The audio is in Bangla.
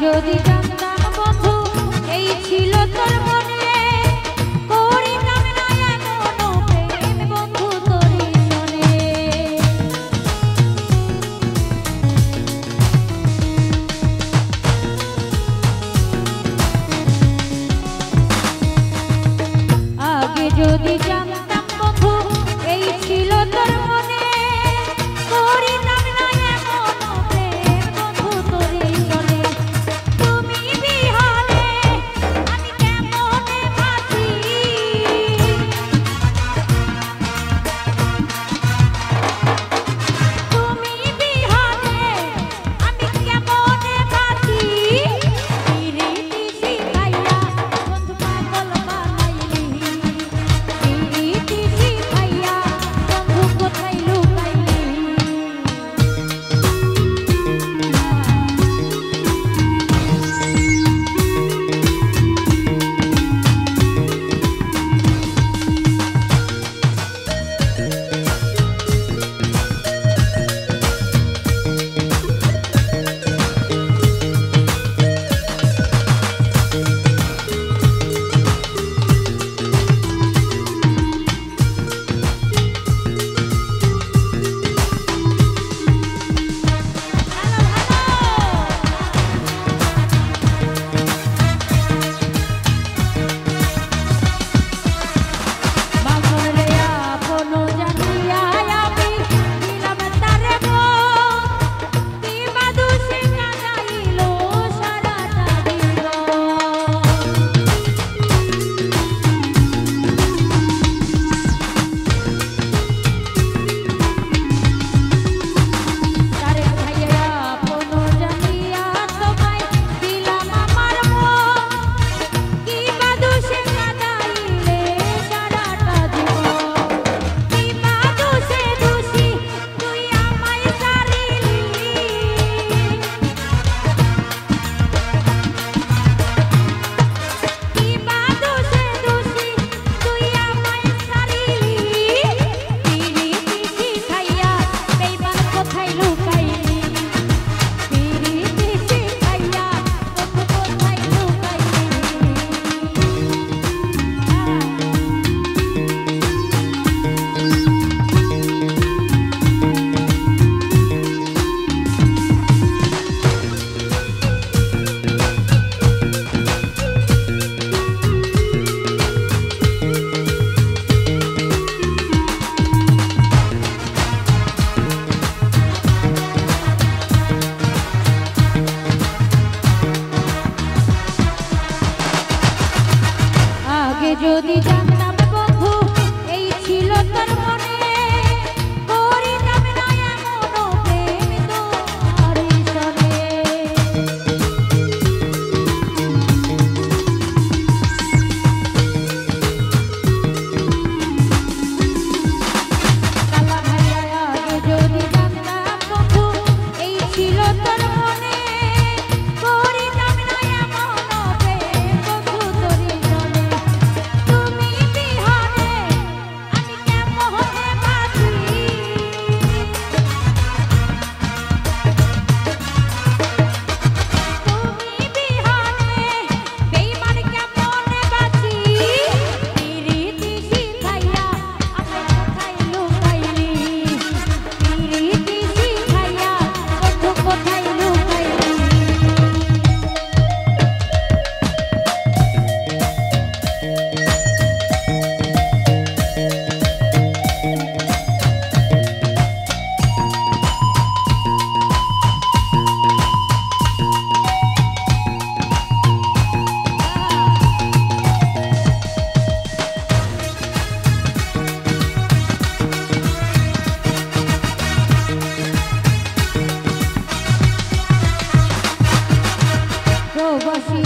যদি জানতাম বন্ধু এই ছিল তোর মনে, করিতাম না এমন প্রেম বন্ধু তোরই শোনে। আগে যদি জানতাম বন্ধু এই ছিল তোর মনে, করিতাম না এমন প্রেম বন্ধু তোরই শোনে। তুমি বিহারে আমি কেমনে বাঁচি, তুমি বিহারে আমি কেমনে বাঁচি, পিরিতি শিখাইয়া বন্ধু পাগল বানাইলি, পিরিতি শিখাইয়া বন্ধু কোথায় লুকাইলি। যদি জানতাম বন্ধু এই ছিল তোর মনে, করিতাম না এমন প্রেম তোরই শোনে। কালা ভাইয়া আগে যদি জানতাম বন্ধু এই ছিল তোর মনে, করিতাম না এমন প্রেম বন্ধু তোরই শোনে। তুমি বিহারে আমি কেমনে বাঁচি, তুমি বিহারে বেঈমান কেমনে বাঁচি, পিরিতি শিখাইয়া আমি কোথায় লুকাইলি, পিরিতি শিখাইয়া বন্ধু কোথায় লুকাইলি। প্রবাসী